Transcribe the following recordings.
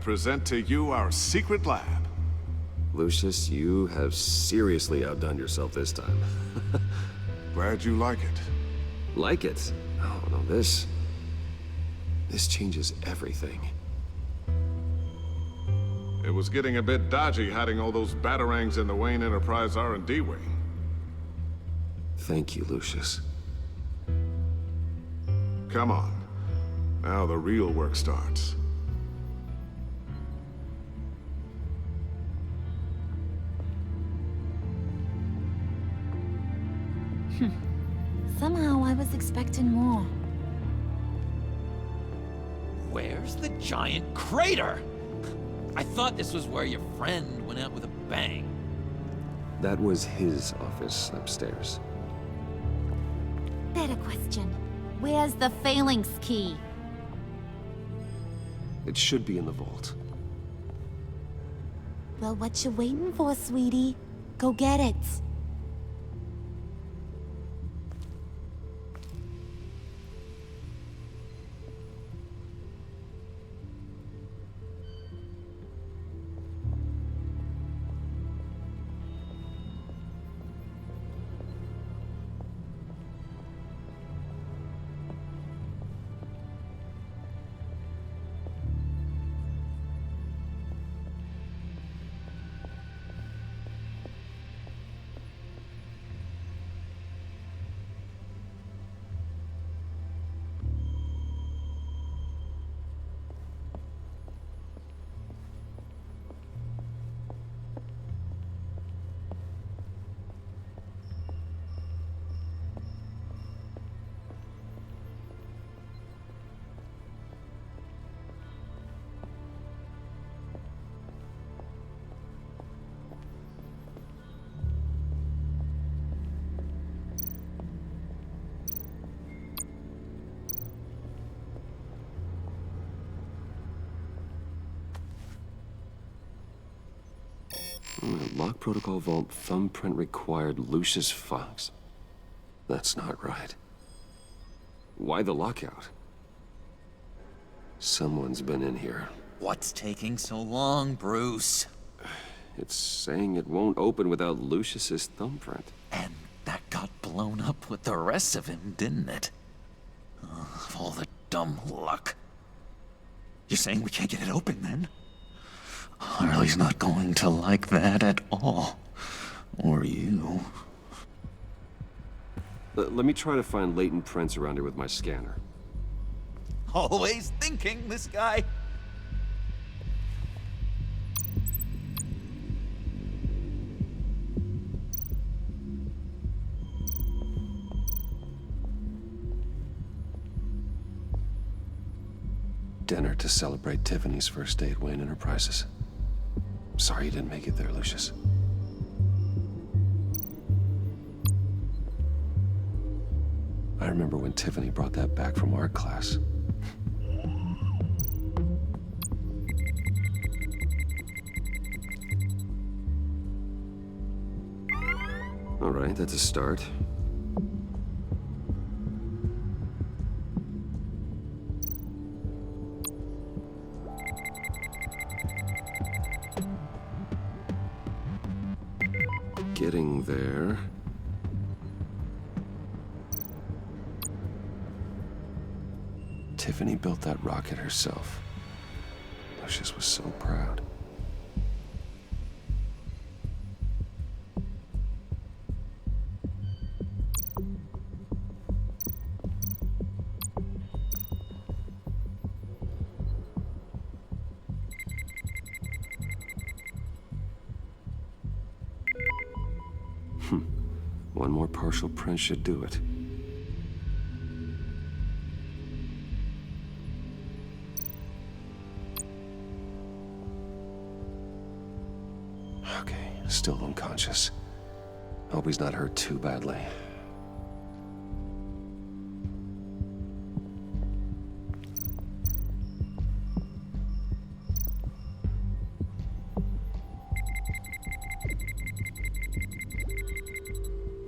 present to you our secret lab. Lucius, you have seriously outdone yourself this time. Glad you like it. Like it? Oh, no, this changes everything. It was getting a bit dodgy hiding all those batarangs in the Wayne Enterprise R&D wing. Thank you, Lucius. Come on. Now the real work starts. Somehow I was expecting more. Where's the giant crater? I thought this was where your friend went out with a bang. That was his office upstairs. Better question. Where's the phalanx key? It should be in the vault. Well, what you waiting for, sweetie? Go get it. Lock protocol vault thumbprint required Lucius Fox. That's not right. Why the lockout? Someone's been in here. What's taking so long, Bruce? It's saying it won't open without Lucius's thumbprint. And that got blown up with the rest of him, didn't it? Of all the dumb luck. You're saying we can't get it open, then? Harley's not going to like that at all. Or you. Let me try to find latent prints around here with my scanner. Always thinking, this guy. Dinner to celebrate Tiffany's first day at Wayne Enterprises. Sorry you didn't make it there, Lucius. I remember when Tiffany brought that back from art class. All right, that's a start. Getting there. Tiffany built that rocket herself. Lucius was so proud. One more partial print should do it. Okay, still unconscious. Hope he's not hurt too badly.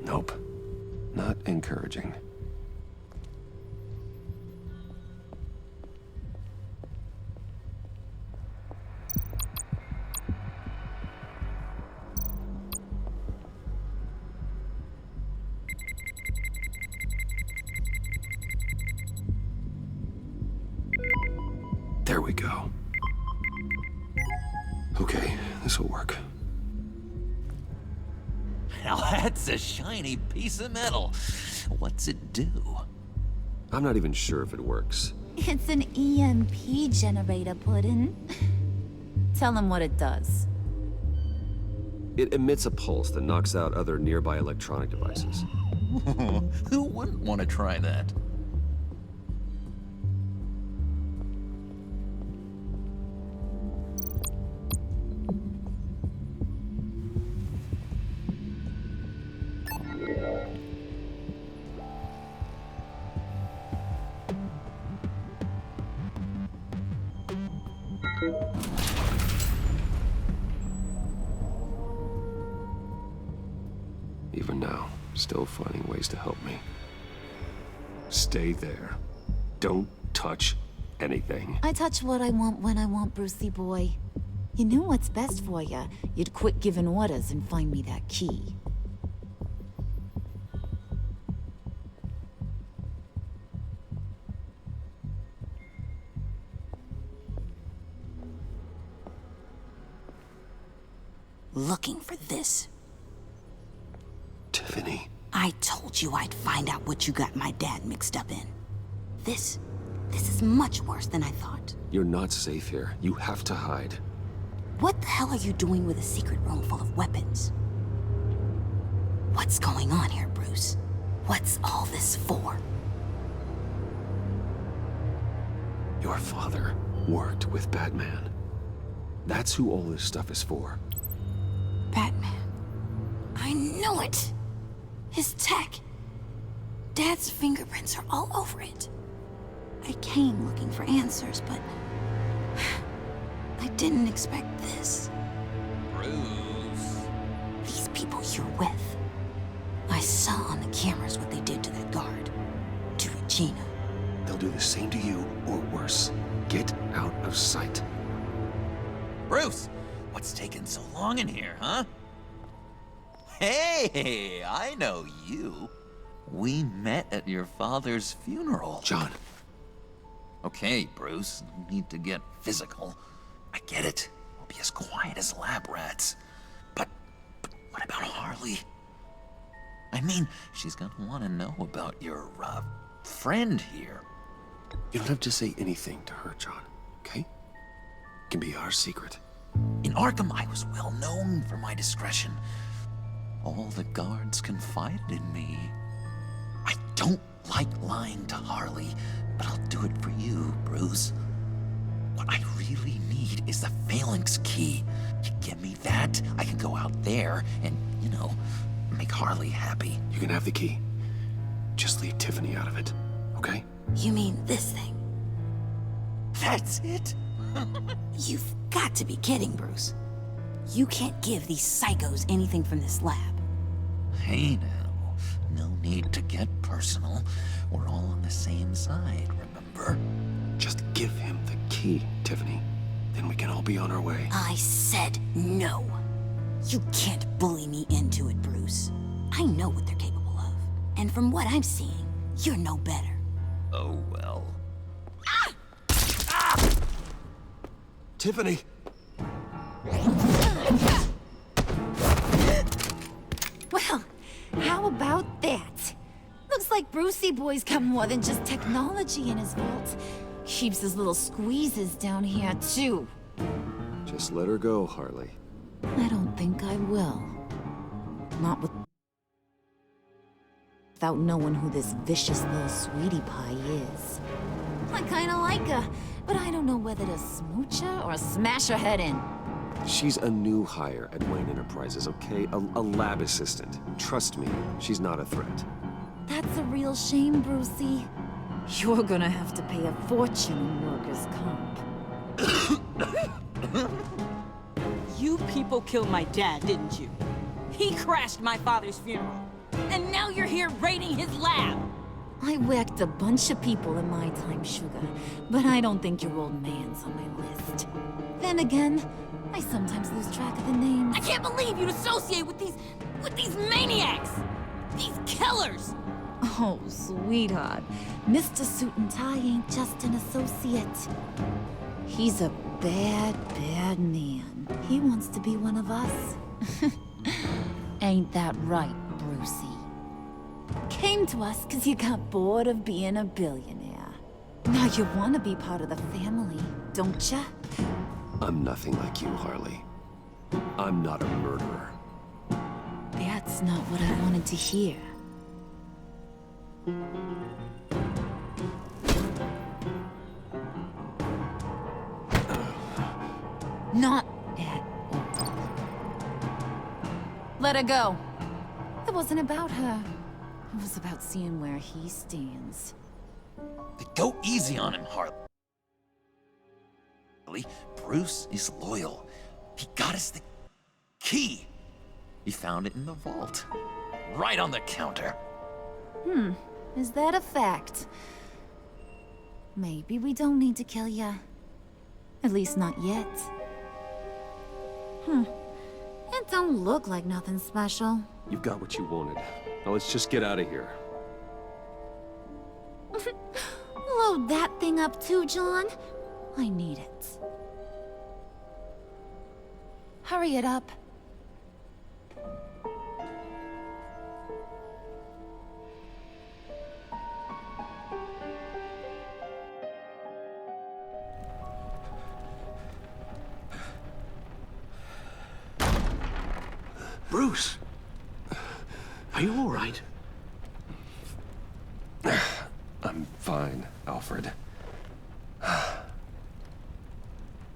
Nope. Not encouraging. There we go. Okay, this'll work. Now that's a shiny piece of metal. What's it do? I'm not even sure if it works. It's an EMP generator, Puddin'. Tell him what it does. It emits a pulse that knocks out other nearby electronic devices. Who wouldn't want to try that? Even now, still finding ways to help me. Stay there. Don't touch anything. I touch what I want when I want, Brucey boy. You knew what's best for you. You'd quit giving orders and find me that key. Looking for this. Tiffany. I told you I'd find out what you got my dad mixed up in. This is much worse than I thought. You're not safe here. You have to hide. What the hell are you doing with a secret room full of weapons? What's going on here, Bruce? What's all this for? Your father worked with Batman. That's who all this stuff is for. Batman. I knew it! His tech. Dad's fingerprints are all over it. I came looking for answers, but I didn't expect this. Bruce. These people you're with. I saw on the cameras what they did to that guard. To Regina. They'll do the same to you, or worse. Get out of sight. Bruce, what's taking so long in here, huh? Hey, I know you. We met at your father's funeral. John. Okay, Bruce, no need to get physical. I get it. We'll be as quiet as lab rats. But what about Harley? I mean, she's gonna want to know about your, friend here. You don't have to say anything to her, John, okay? It can be our secret. In Arkham, I was well known for my discretion. All the guards confided in me. I don't like lying to Harley, but I'll do it for you, Bruce. What I really need is the phalanx key. You give me that, I can go out there and, make Harley happy. You can have the key. Just leave Tiffany out of it, okay? You mean this thing? That's it? You've got to be kidding, Bruce. You can't give these psychos anything from this lab. Hey now, no need to get personal. We're all on the same side, remember? Just give him the key, Tiffany. Then we can all be on our way. I said no. You can't bully me into it, Bruce. I know what they're capable of. And from what I'm seeing, you're no better. Oh well. Tiffany! Well, how about that? Looks like Brucey boy's got more than just technology in his vault. Keeps his little squeezes down here, too. Just let her go, Harley. I don't think I will. Not without knowing who this vicious little sweetie pie is. I kinda like her, but I don't know whether to smooch her or smash her head in. She's a new hire at Wayne Enterprises, okay? A lab assistant. Trust me, she's not a threat. That's a real shame, Brucey. You're gonna have to pay a fortune in workers' comp. You people killed my dad, didn't you? He crashed my father's funeral. And now you're here raiding his lab! I whacked a bunch of people in my time, Sugar, but I don't think your old man's on my list. Then again, I sometimes lose track of the names. I can't believe you'd associate with these maniacs! These killers! Oh, sweetheart. Mr. Suit and Tie ain't just an associate. He's a bad, bad man. He wants to be one of us. Ain't that right, Brucey? Came to us because you got bored of being a billionaire. Now you want to be part of the family, don't ya? I'm nothing like you, Harley. I'm not a murderer. That's not what I wanted to hear. Not at all. Let her go. It wasn't about her. It was about seeing where he stands. Go easy on him, Harley. Bruce is loyal. He got us the key. He found it in the vault. Right on the counter. Is that a fact? Maybe we don't need to kill ya. At least not yet. It don't look like nothing special. You've got what you wanted. Now let's just get out of here. Load that thing up too, John. I need it. Hurry it up. Bruce! Are you all right? I'm fine, Alfred.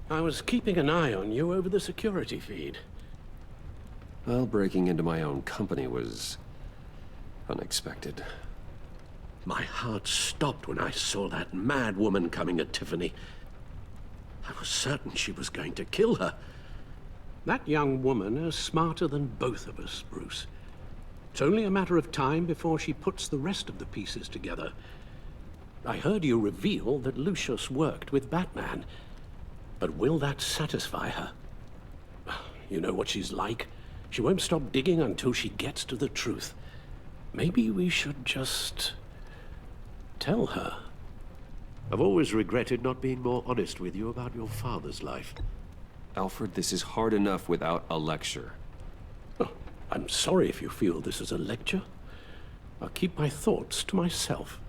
I was keeping an eye on you over the security feed. Well, breaking into my own company was unexpected. My heart stopped when I saw that mad woman coming at Tiffany. I was certain she was going to kill her. That young woman is smarter than both of us, Bruce. It's only a matter of time before she puts the rest of the pieces together. I heard you reveal that Lucius worked with Batman. But will that satisfy her? You know what she's like. She won't stop digging until she gets to the truth. Maybe we should just tell her. I've always regretted not being more honest with you about your father's life. Alfred, this is hard enough without a lecture. Oh, I'm sorry if you feel this is a lecture. I'll keep my thoughts to myself.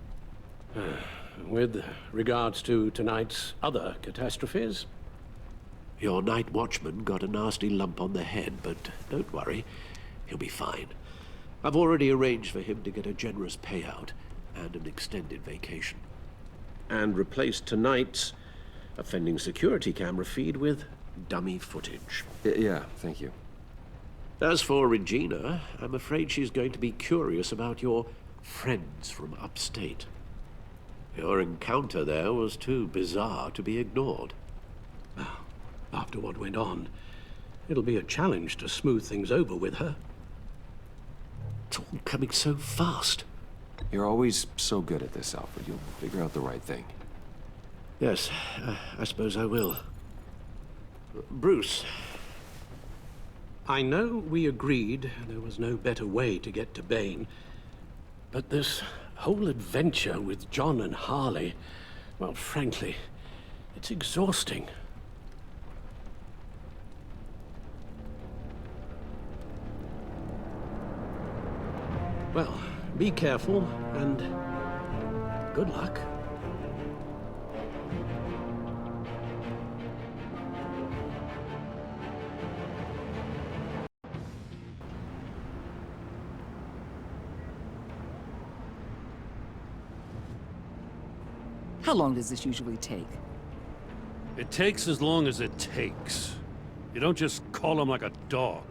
With regards to tonight's other catastrophes, your night watchman got a nasty lump on the head, but don't worry, he'll be fine. I've already arranged for him to get a generous payout and an extended vacation. And replaced tonight's offending security camera feed with dummy footage. Yeah, thank you. As for Regina, I'm afraid she's going to be curious about your friends from upstate. Your encounter there was too bizarre to be ignored. Now, after what went on, it'll be a challenge to smooth things over with her. It's all coming so fast. You're always so good at this, Alfred. You'll figure out the right thing. Yes, I suppose I will. Bruce, I know we agreed there was no better way to get to Bane, but this whole adventure with John and Harley, well, frankly, it's exhausting. Well, be careful and good luck. How long does this usually take? It takes as long as it takes. You don't just call him like a dog.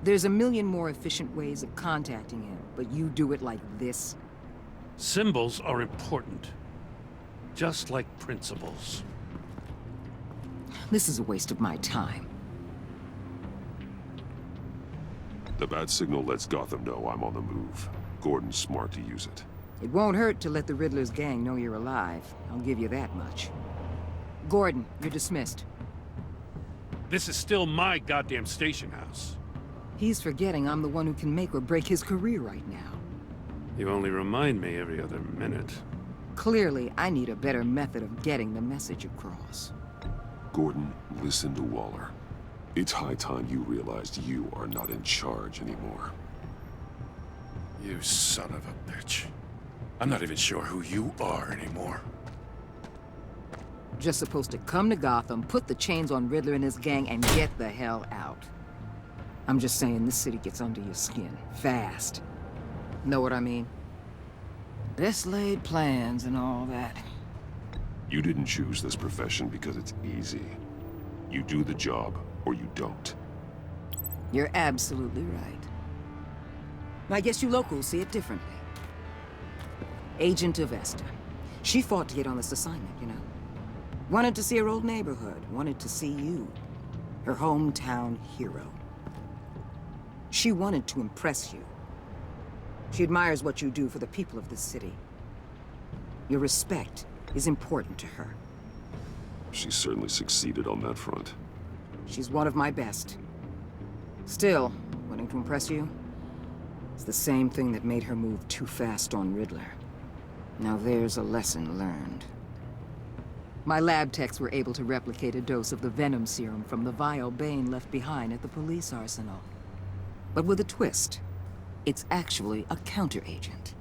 There's a million more efficient ways of contacting him, but you do it like this? Symbols are important. Just like principles. This is a waste of my time. The bat signal lets Gotham know I'm on the move. Gordon's smart to use it. It won't hurt to let the Riddler's gang know you're alive. I'll give you that much. Gordon, you're dismissed. This is still my goddamn station house. He's forgetting I'm the one who can make or break his career right now. You only remind me every other minute. Clearly, I need a better method of getting the message across. Gordon, listen to Waller. It's high time you realized you are not in charge anymore. You son of a bitch. I'm not even sure who you are anymore. Just supposed to come to Gotham, put the chains on Riddler and his gang, and get the hell out. I'm just saying, this city gets under your skin. Fast. Know what I mean? Best laid plans and all that. You didn't choose this profession because it's easy. You do the job, or you don't. You're absolutely right. I guess you locals see it differently. Agent of Esther. She fought to get on this assignment, you know? Wanted to see her old neighborhood. Wanted to see you. Her hometown hero. She wanted to impress you. She admires what you do for the people of this city. Your respect is important to her. She certainly succeeded on that front. She's one of my best. Still, wanting to impress you? It's the same thing that made her move too fast on Riddler. Now there's a lesson learned. My lab techs were able to replicate a dose of the venom serum from the vial Bane left behind at the police arsenal. But with a twist. It's actually a counter-agent.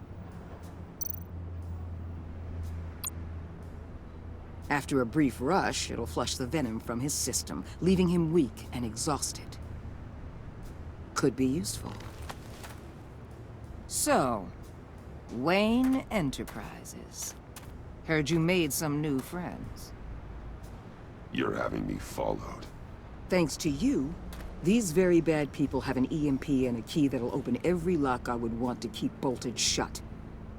After a brief rush, it'll flush the venom from his system, leaving him weak and exhausted. Could be useful. So, Wayne Enterprises. Heard you made some new friends. You're having me followed. Thanks to you, these very bad people have an EMP and a key that'll open every lock I would want to keep bolted shut.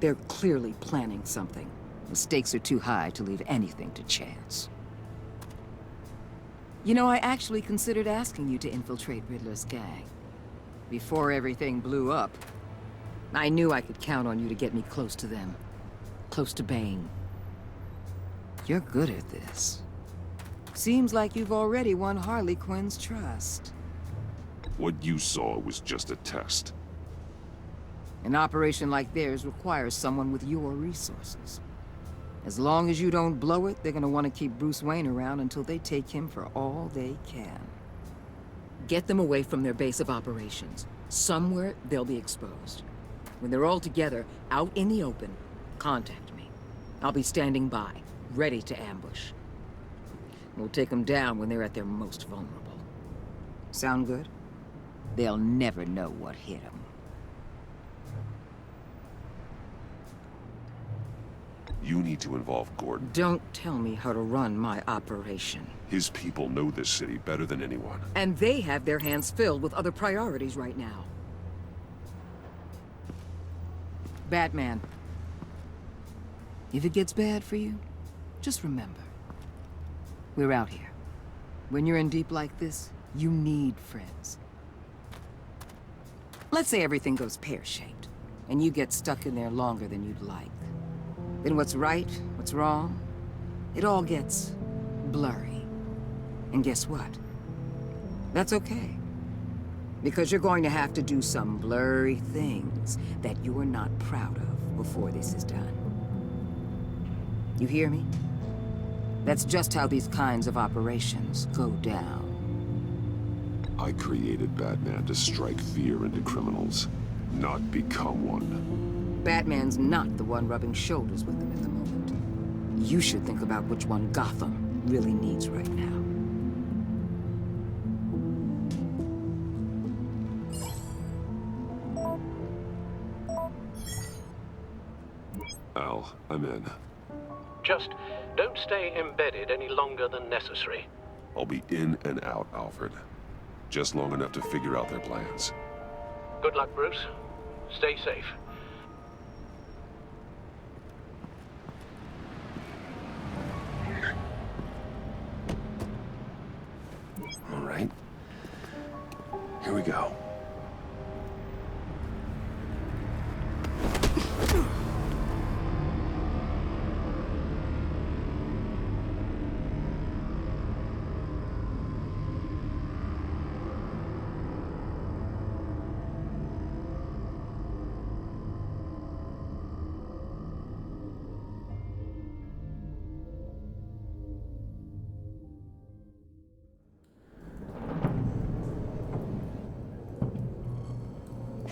They're clearly planning something. The stakes are too high to leave anything to chance. You know, I actually considered asking you to infiltrate Riddler's gang. Before everything blew up, I knew I could count on you to get me close to them. Close to Bane. You're good at this. Seems like you've already won Harley Quinn's trust. What you saw was just a test. An operation like theirs requires someone with your resources. As long as you don't blow it, they're gonna want to keep Bruce Wayne around until they take him for all they can. Get them away from their base of operations. Somewhere they'll be exposed. When they're all together, out in the open, contact me. I'll be standing by, ready to ambush. We'll take them down when they're at their most vulnerable. Sound good? They'll never know what hit them. You need to involve Gordon. Don't tell me how to run my operation. His people know this city better than anyone. And they have their hands filled with other priorities right now. Batman. If it gets bad for you, just remember. We're out here. When you're in deep like this, you need friends. Let's say everything goes pear-shaped, and you get stuck in there longer than you'd like. Then what's right, what's wrong, it all gets blurry. And guess what? That's okay. Because you're going to have to do some blurry things that you're not proud of before this is done. You hear me? That's just how these kinds of operations go down. I created Batman to strike fear into criminals, not become one. Batman's not the one rubbing shoulders with them at the moment. You should think about which one Gotham really needs right now. Al, I'm in. Just don't stay embedded any longer than necessary. I'll be in and out, Alfred. Just long enough to figure out their plans. Good luck, Bruce. Stay safe. All right. Here we go.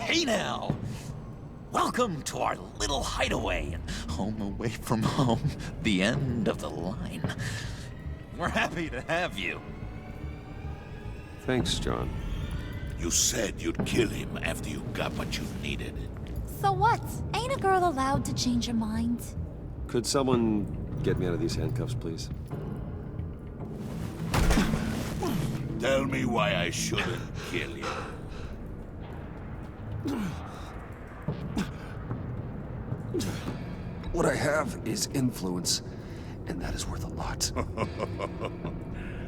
Hey now! Welcome to our little hideaway and home away from home, the end of the line. We're happy to have you. Thanks, John. You said you'd kill him after you got what you needed. So what? Ain't a girl allowed to change her mind? Could someone get me out of these handcuffs, please? Tell me why I shouldn't kill you. What I have is influence, and that is worth a lot.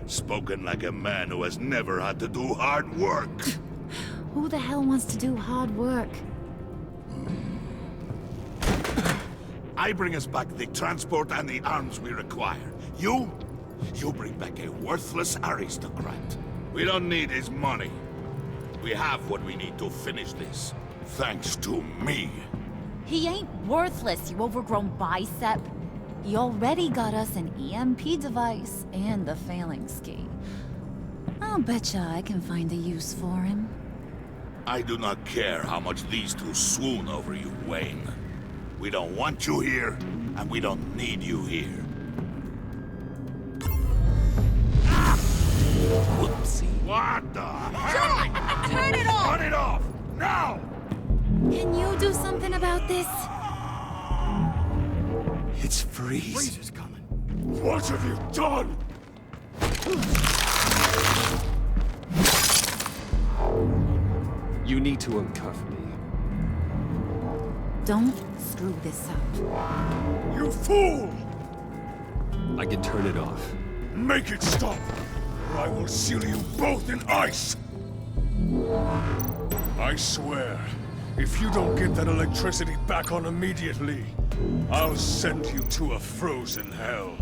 Spoken like a man who has never had to do hard work. Who the hell wants to do hard work? I bring us back the transport and the arms we require. You bring back a worthless aristocrat. We don't need his money. We have what we need to finish this. Thanks to me. He ain't worthless, you overgrown bicep. He already got us an EMP device and the failing ski. I'll betcha I can find a use for him. I do not care how much these two swoon over you, Wayne. We don't want you here, and we don't need you here. Whoopsie. What the heck? Turn it off! Turn it off! Now! Can you do something about this? It's Freeze. Freeze is coming. What have you done? You need to uncuff me. Don't screw this up. You fool! I can turn it off. Make it stop, or I will seal you both in ice! I swear, if you don't get that electricity back on immediately, I'll send you to a frozen hell.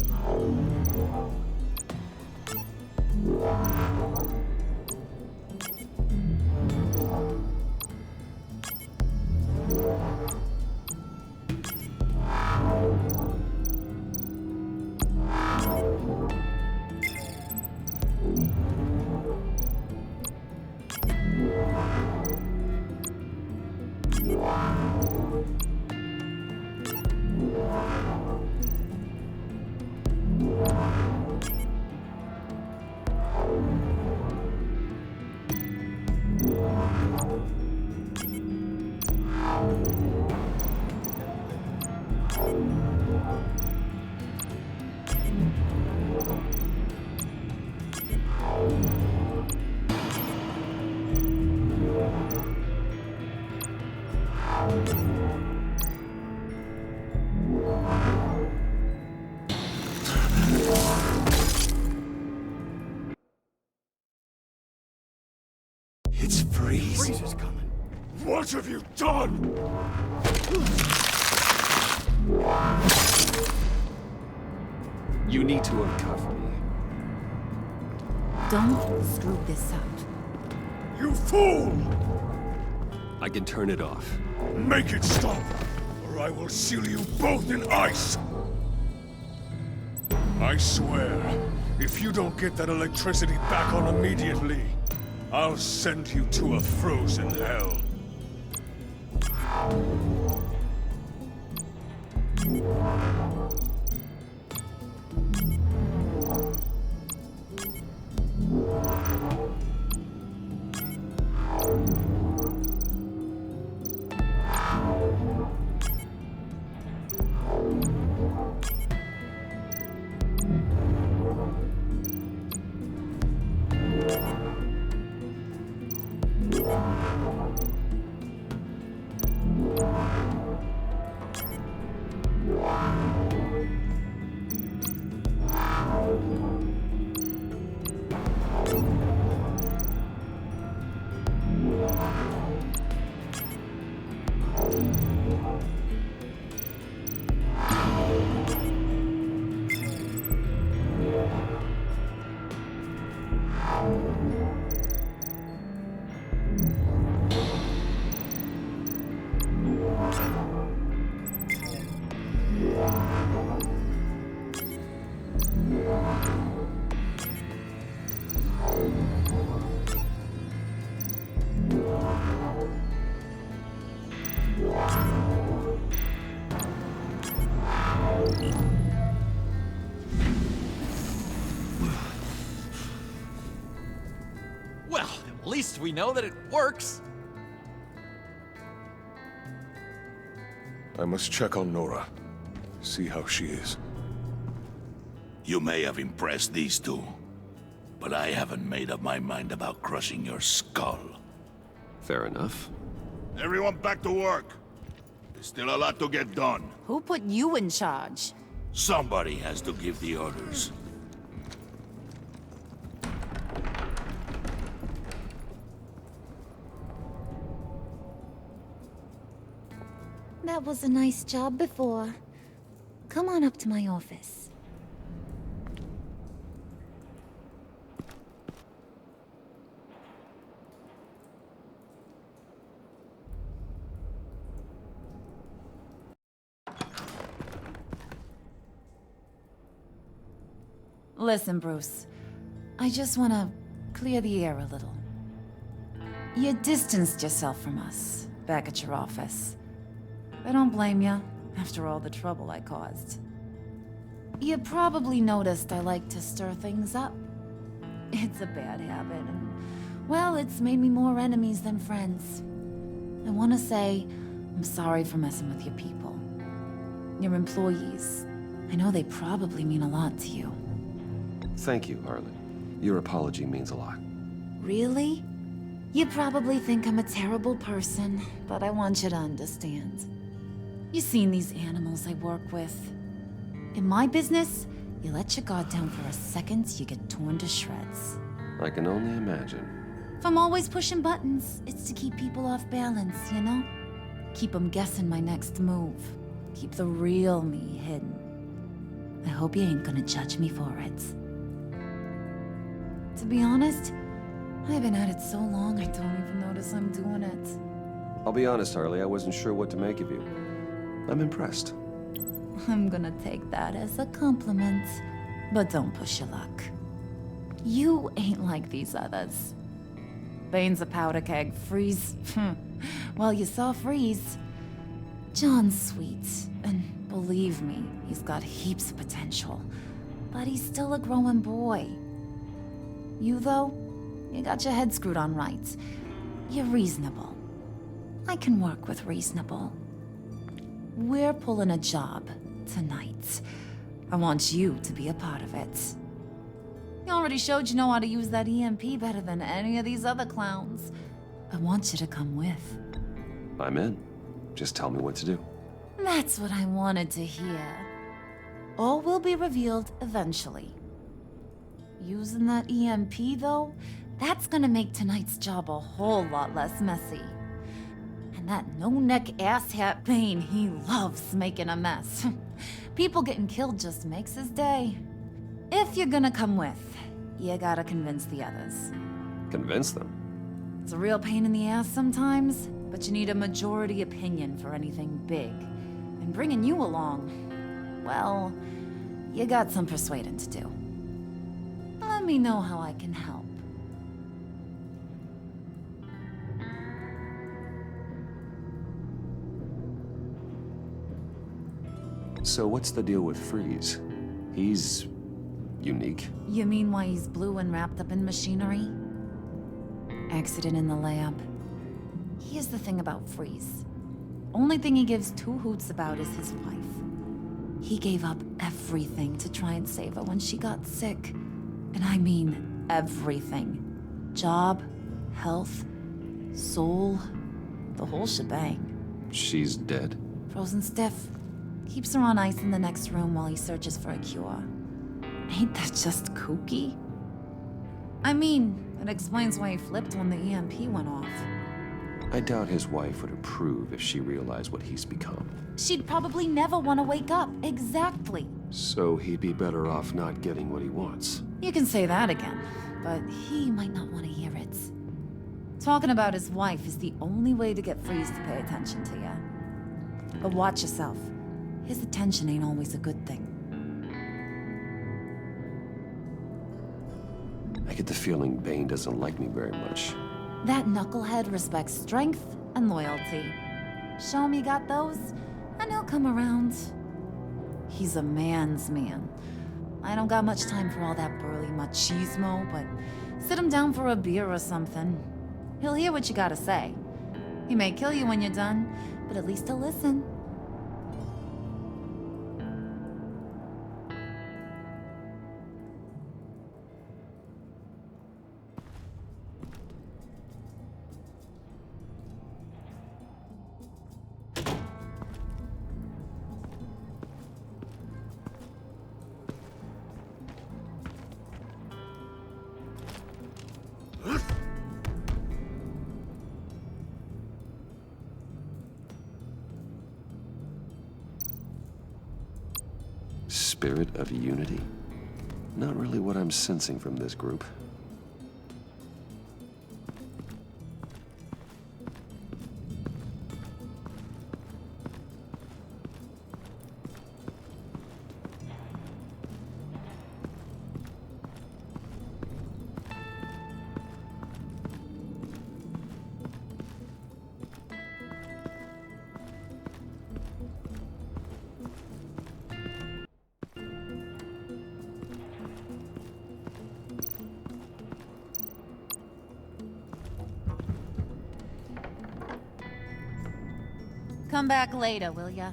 It's Freeze. Freeze is coming. What have you done? You need to uncuff me. Don't screw this up. You fool! I can turn it off. Make it stop, or I will seal you both in ice! I swear, if you don't get that electricity back on immediately, I'll send you to a frozen hell. least we know that it works. I must check on Nora. See how she is. You may have impressed these two, but I haven't made up my mind about crushing your skull. Fair enough. Everyone back to work. There's still a lot to get done. Who put you in charge? Somebody has to give the orders. That was a nice job before. Come on up to my office. Listen, Bruce. I just want to clear the air a little. You distanced yourself from us back at your office. I don't blame you, after all the trouble I caused. You probably noticed I like to stir things up. It's a bad habit, and, well, it's made me more enemies than friends. I want to say I'm sorry for messing with your people. Your employees. I know they probably mean a lot to you. Thank you, Harlan. Your apology means a lot. Really? You probably think I'm a terrible person, but I want you to understand. You've seen these animals I work with. In my business, you let your guard down for a second, you get torn to shreds. I can only imagine. If I'm always pushing buttons, it's to keep people off balance, you know? Keep them guessing my next move. Keep the real me hidden. I hope you ain't gonna judge me for it. To be honest, I've been at it so long I don't even notice I'm doing it. I'll be honest, Harley, I wasn't sure what to make of you. I'm impressed. I'm gonna take that as a compliment, but don't push your luck. You ain't like these others. Bane's a powder keg, Freeze. Well, you saw Freeze. John's sweet, and believe me, he's got heaps of potential. But he's still a growing boy. You, though, you got your head screwed on right. You're reasonable. I can work with reasonable. We're pulling a job tonight. I want you to be a part of it. You already showed you know how to use that EMP better than any of these other clowns. I want you to come with. I'm in. Just tell me what to do. That's what I wanted to hear. All will be revealed eventually. Using that EMP, though, that's gonna make tonight's job a whole lot less messy. And that no-neck asshat Bane, he loves making a mess. People getting killed just makes his day. If you're gonna come with, you gotta convince the others. Convince them? It's a real pain in the ass sometimes, but you need a majority opinion for anything big. And bringing you along, well, you got some persuading to do. Let me know how I can help. So what's the deal with Freeze? He's unique. You mean why he's blue and wrapped up in machinery? Accident in the lab. Here's the thing about Freeze. Only thing he gives two hoots about is his wife. He gave up everything to try and save her when she got sick. And I mean everything. Job, health, soul, the whole shebang. She's dead? Frozen stiff. Keeps her on ice in the next room while he searches for a cure. Ain't that just kooky? I mean, it explains why he flipped when the EMP went off. I doubt his wife would approve if she realized what he's become. She'd probably never want to wake up. Exactly. So he'd be better off not getting what he wants. You can say that again, but he might not want to hear it. Talking about his wife is the only way to get Freeze to pay attention to you. But watch yourself. His attention ain't always a good thing. I get the feeling Bane doesn't like me very much. That knucklehead respects strength and loyalty. Show him you got those, and he'll come around. He's a man's man. I don't got much time for all that burly machismo, but sit him down for a beer or something. He'll hear what you gotta say. He may kill you when you're done, but at least he'll listen. Spirit of unity? Not really what I'm sensing from this group. Come back later, will ya?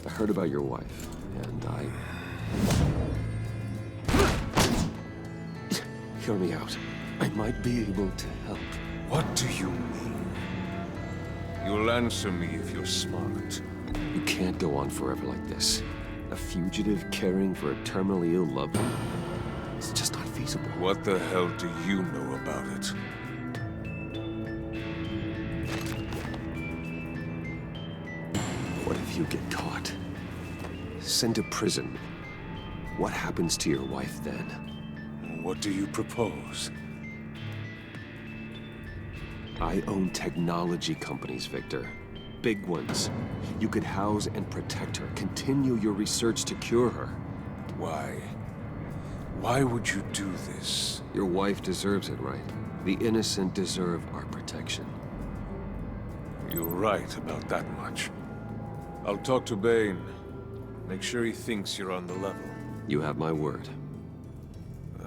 I heard about your wife, and Hear me out. I might be able to help. What do you mean? You'll answer me if you're smart. You can't go on forever like this. A fugitive caring for a terminally ill loved one? It's just not feasible. What the hell do you know about it? What if you get caught? Sent to prison. What happens to your wife then? What do you propose? I own technology companies, Victor. Big ones. You could house and protect her. Continue your research to cure her. Why? Why would you do this? Your wife deserves it, right? The innocent deserve our protection. You're right about that much. I'll talk to Bane. Make sure he thinks you're on the level. You have my word.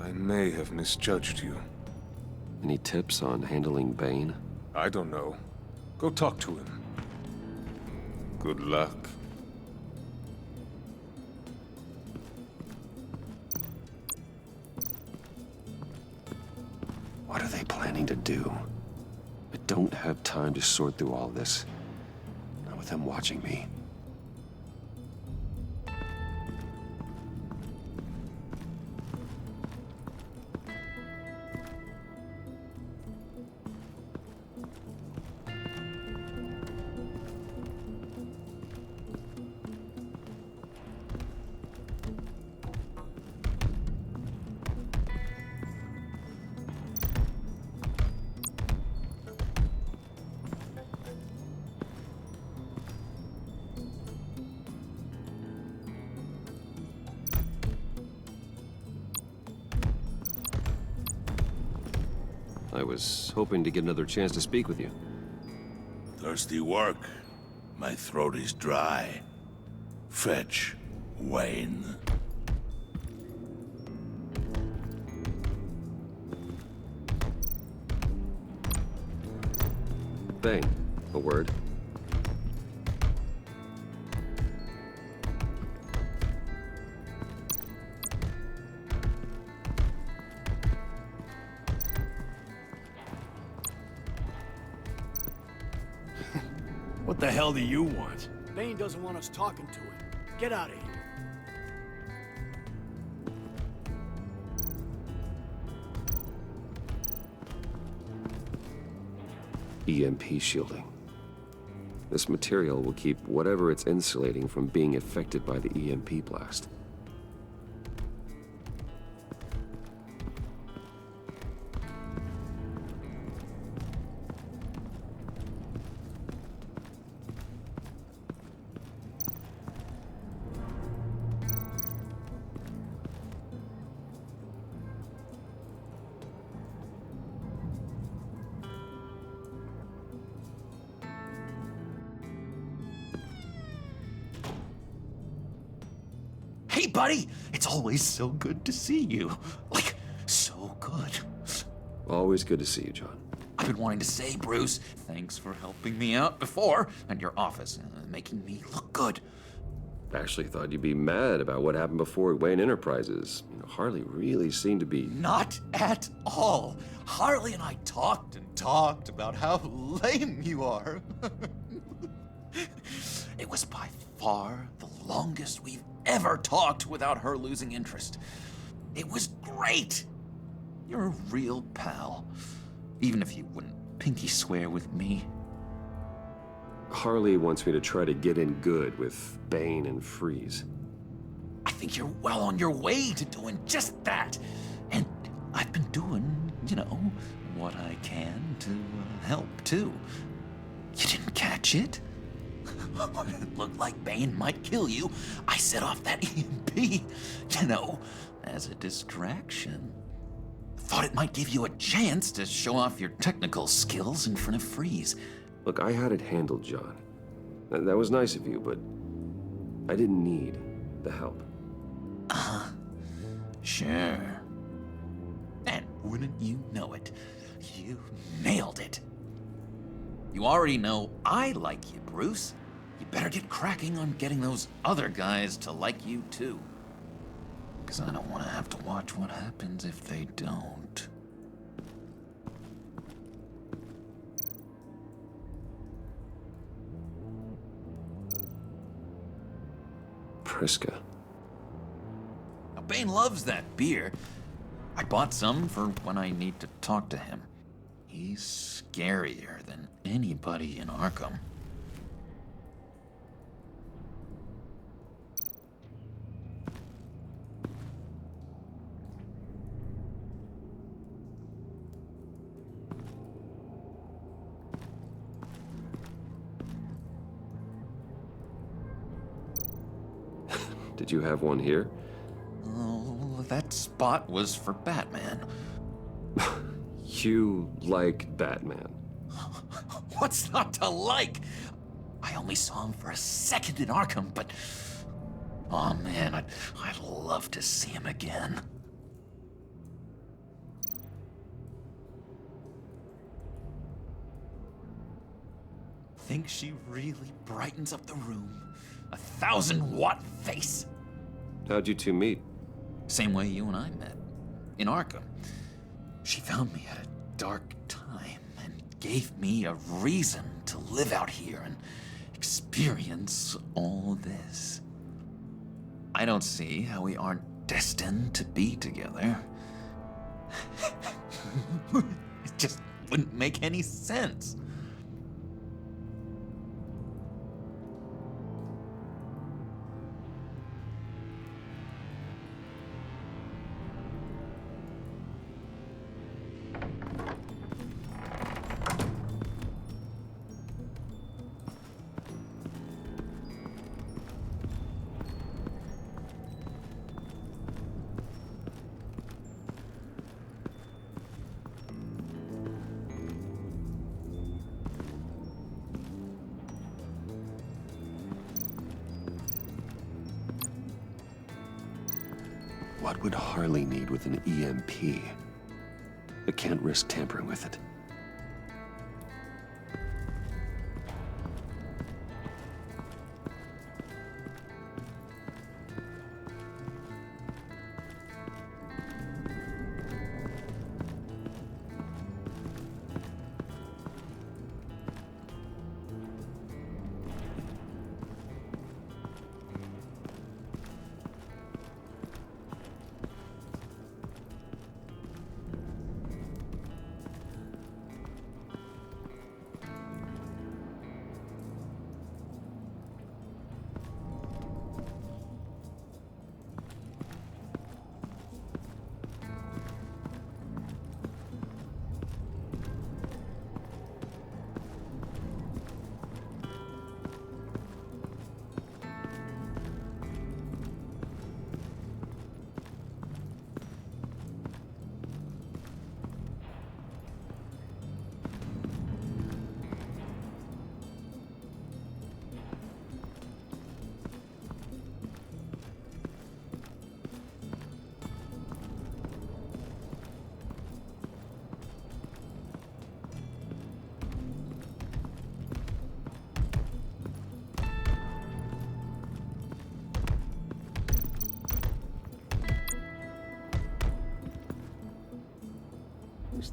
I may have misjudged you. Any tips on handling Bane? I don't know. Go talk to him. Good luck. What are they planning to do? I don't have time to sort through all this. Not with them watching me. I was hoping to get another chance to speak with you. Thirsty work. My throat is dry. Fetch, Wayne. Bane, a word. What the hell do you want? Bane doesn't want us talking to him. Get out of here. EMP shielding. This material will keep whatever it's insulating from being affected by the EMP blast. buddy. It's always so good to see you. Like, so good. Always good to see you, John. I've been wanting to say, Bruce, thanks for helping me out before at your office, making me look good. Actually thought you'd be mad about what happened before Wayne Enterprises. You know, Harley really seemed to be... Not at all. Harley and I talked and talked about how lame you are. It was by far the longest we've ever talked without her losing interest. It was great. You're a real pal, even if you wouldn't pinky swear with me. Harley wants me to try to get in good with Bane and Freeze. I think you're well on your way to doing just that. And I've been doing, you know, what I can to help, too. You didn't catch it? When it looked like Bane might kill you, I set off that EMP, you know, as a distraction. Thought it might give you a chance to show off your technical skills in front of Freeze. Look, I had it handled, John. That was nice of you, but I didn't need the help. Sure. And wouldn't you know it, you nailed it. You already know I like you, Bruce. You better get cracking on getting those other guys to like you, too. Because I don't want to have to watch what happens if they don't. Priska. Now, Bane loves that beer. I bought some for when I need to talk to him. He's scarier than anybody in Arkham. Did you have one here? Oh, that spot was for Batman. You like Batman? What's not to like? I only saw him for a second in Arkham, but... oh man, I'd love to see him again. Think she really brightens up the room? 1,000-watt face! How'd you two meet? Same way you and I met. In Arkham. She found me at a dark time and gave me a reason to live out here and experience all this. I don't see how we aren't destined to be together. It just wouldn't make any sense. What would Harley need with an EMP? I can't risk tampering with it.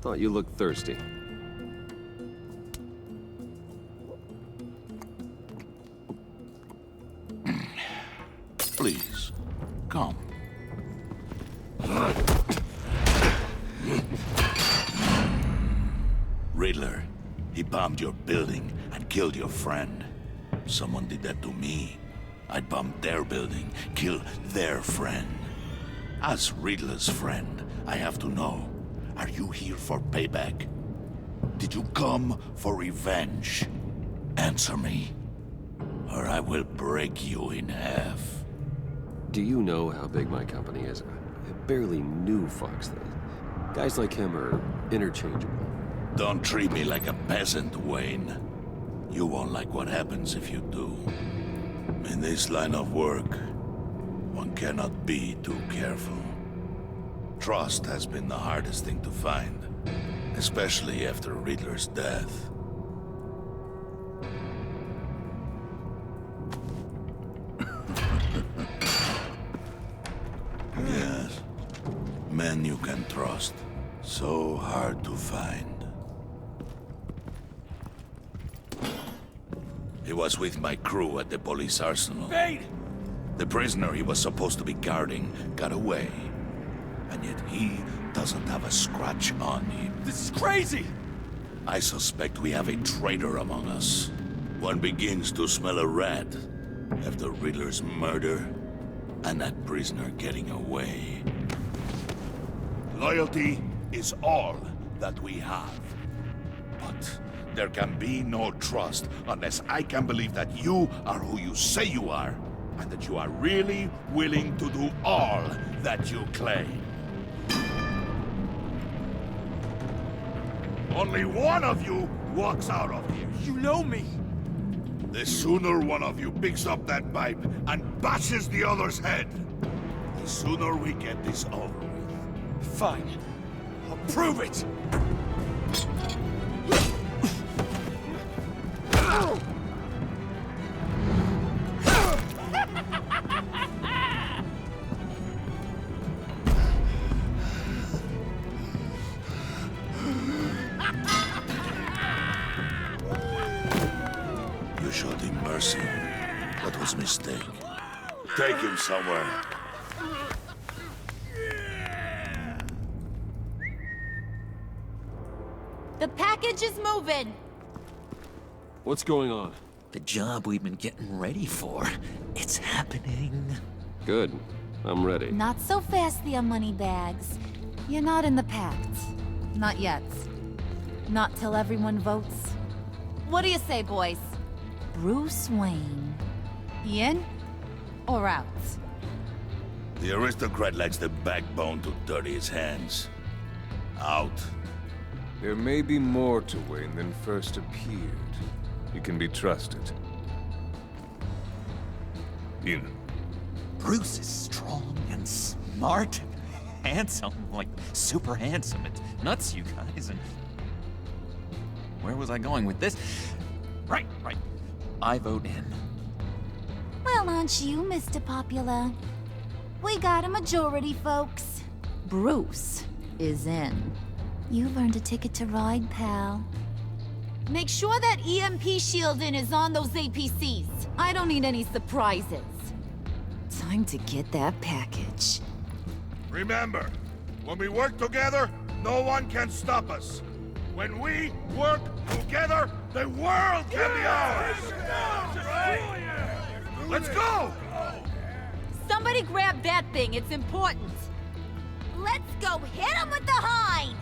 Thought you looked thirsty. Please, come. Riddler, he bombed your building and killed your friend. Someone did that to me. I'd bomb their building, kill their friend. As Riddler's friend, I have to know, are you here for payback? Did you come for revenge? Answer me, or I will break you in half. Do you know how big my company is? I barely knew Fox then. Guys like him are interchangeable. Don't treat me like a peasant, Wayne. You won't like what happens if you do. In this line of work, one cannot be too careful. Trust has been the hardest thing to find, especially after Riddler's death. Yes, men you can trust. So hard to find. He was with my crew at the police arsenal. Bane! The prisoner he was supposed to be guarding got away. And yet he doesn't have a scratch on him. This is crazy! I suspect we have a traitor among us. One begins to smell a rat after Riddler's murder and that prisoner getting away. Loyalty is all that we have. But there can be no trust unless I can believe that you are who you say you are, and that you are really willing to do all that you claim. Only one of you walks out of here. You know me! The sooner one of you picks up that pipe and bashes the other's head, the sooner we get this over with. Fine. I'll prove it! You showed him mercy. That was a mistake. Take him somewhere. The package is moving. What's going on? The job we've been getting ready for. It's happening. Good. I'm ready. Not so fast, the money bags. You're not in the pact. Not yet. Not till everyone votes. What do you say, boys? Bruce Wayne. In or out? The aristocrat lacks the backbone to dirty his hands. Out. There may be more to Wayne than first appeared. You can be trusted. In. Bruce is strong and smart and handsome, like super handsome. It's nuts, you guys. And where was I going with this? Right. I vote in. Well, aren't you, Mr. Popular? We got a majority, folks. Bruce is in. You've earned a ticket to ride, pal. Make sure that EMP shielding is on those APCs. I don't need any surprises. Time to get that package. Remember, when we work together, no one can stop us. When we work together, the world can be ours! Let's go! Somebody grab that thing, it's important. Let's go hit him with the hind!